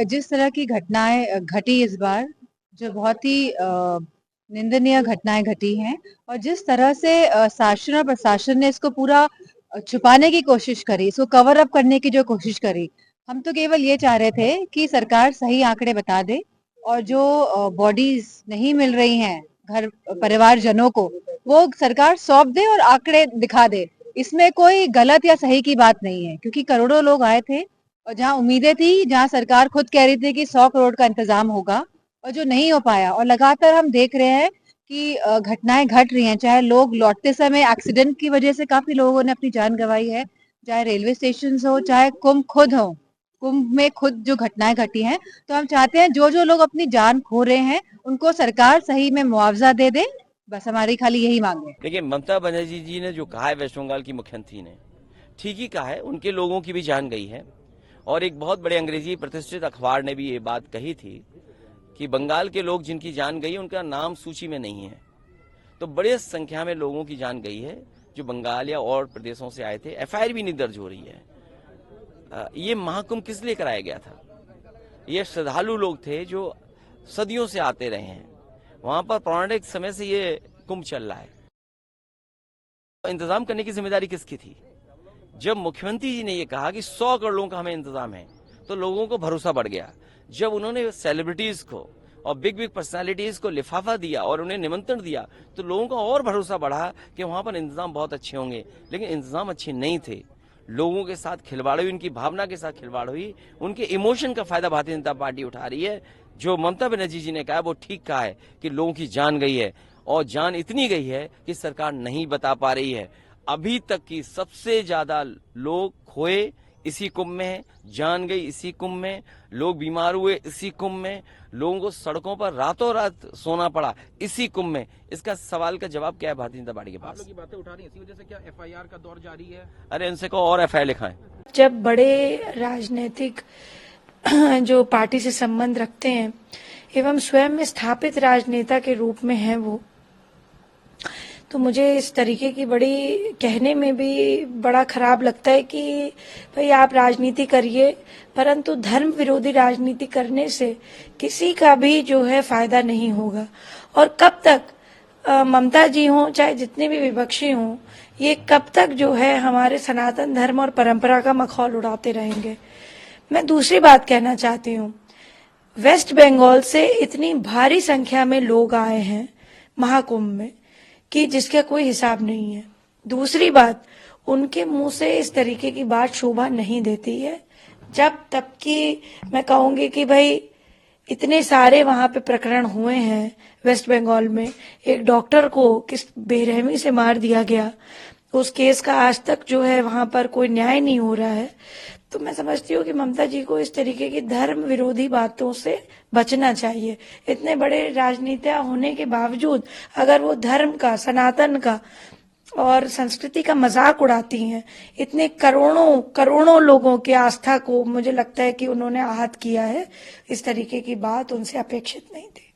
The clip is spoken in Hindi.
जिस तरह की घटनाएं घटी इस बार, जो बहुत ही निंदनीय घटनाएं घटी हैं, और जिस तरह से शासन और प्रशासन ने इसको पूरा छुपाने की कोशिश करी, इसको कवर अप करने की जो कोशिश करी, हम तो केवल ये चाह रहे थे कि सरकार सही आंकड़े बता दे, और जो बॉडीज नहीं मिल रही हैं घर परिवारजनों को, वो सरकार सौंप दे और आंकड़े दिखा दे। इसमें कोई गलत या सही की बात नहीं है, क्योंकि करोड़ों लोग आए थे, और जहां उम्मीदें थी, जहां सरकार खुद कह रही थी कि 100 करोड़ का इंतजाम होगा, और जो नहीं हो पाया, और लगातार हम देख रहे हैं कि घटनाएं घट रही हैं, चाहे लोग लौटते समय एक्सीडेंट की वजह से काफी लोगों ने अपनी जान गंवाई है, चाहे रेलवे स्टेशन हो, चाहे कुंभ खुद हो, कुंभ में खुद जो घटनाएं घटी हैं। तो हम चाहते हैं जो जो लोग अपनी जान खो रहे हैं, उनको सरकार सही में मुआवजा दे दे। बस हमारी खाली यही मांग है। देखिए, ममता बनर्जी जी ने जो कहा है वेस्ट बंगाल की मुख्यमंत्री ने, ठीक ही कहा है। उनके लोगों की भी जान गई है, और एक बहुत बड़े अंग्रेजी प्रतिष्ठित अखबार ने भी ये बात कही थी कि बंगाल के लोग जिनकी जान गई उनका नाम सूची में नहीं है। तो बड़े संख्या में लोगों की जान गई है जो बंगाल या और प्रदेशों से आए थे। एफआईआर भी नहीं दर्ज हो रही है। ये महाकुंभ किस लिए कराया गया था? ये श्रद्धालु लोग थे जो सदियों से आते रहे हैं। वहां पर पौराणिक समय से ये कुंभ चल रहा है। इंतजाम करने की जिम्मेदारी किसकी थी? जब मुख्यमंत्री जी ने ये कहा कि 100 करोड़ लोगों का हमें इंतजाम है, तो लोगों को भरोसा बढ़ गया। जब उन्होंने सेलिब्रिटीज को और बिग बिग पर्सनालिटीज को लिफाफा दिया और उन्हें निमंत्रण दिया, तो लोगों का और भरोसा बढ़ा कि वहां पर इंतजाम बहुत अच्छे होंगे। लेकिन इंतजाम अच्छे नहीं थे। लोगों के साथ खिलवाड़ हुई, उनकी भावना के साथ खिलवाड़ हुई, उनके इमोशन का फायदा भारतीय जनता पार्टी उठा रही है। जो ममता बनर्जी जी ने कहा वो ठीक कहा है कि लोगों की जान गई है, और जान इतनी गई है कि सरकार नहीं बता पा रही है। अभी तक की सबसे ज्यादा लोग खोए इसी कुंभ में है, जान गई इसी कुंभ में, लोग बीमार हुए इसी कुंभ में, लोगों को सड़कों पर रातों रात सोना पड़ा इसी कुंभ में। इसका सवाल का जवाब क्या है भारतीय जनता पार्टी के पास? आप लोग की बातें उठा रही हैं, इसी वजह से क्या एफआईआर का दौर जारी है? अरे इनसे कहो और एफआईआर लिखाएं। जब बड़े राजनीतिक जो पार्टी से संबंध रखते हैं एवं स्वयं में स्थापित राजनेता के रूप में हैं वो, तो मुझे इस तरीके की बड़ी कहने में भी बड़ा खराब लगता है कि भाई आप राजनीति करिए, परंतु धर्म विरोधी राजनीति करने से किसी का भी जो है फायदा नहीं होगा। और कब तक ममता जी हों चाहे जितने भी विपक्षी हों, ये कब तक जो है हमारे सनातन धर्म और परंपरा का मखौल उड़ाते रहेंगे। मैं दूसरी बात कहना चाहती हूँ, वेस्ट बंगाल से इतनी भारी संख्या में लोग आए हैं महाकुंभ में कि जिसका कोई हिसाब नहीं है। दूसरी बात, उनके मुंह से इस तरीके की बात शोभा नहीं देती है। जब तब की मैं कहूंगी कि भाई इतने सारे वहां पे प्रकरण हुए हैं वेस्ट बंगाल में, एक डॉक्टर को किस बेरहमी से मार दिया गया, उस केस का आज तक जो है वहां पर कोई न्याय नहीं हो रहा है। तो मैं समझती हूँ कि ममता जी को इस तरीके की धर्म विरोधी बातों से बचना चाहिए। इतने बड़े राजनीतिया होने के बावजूद अगर वो धर्म का, सनातन का और संस्कृति का मजाक उड़ाती हैं, इतने करोड़ों करोड़ों लोगों की आस्था को मुझे लगता है कि उन्होंने आहत किया है। इस तरीके की बात उनसे अपेक्षित नहीं थी।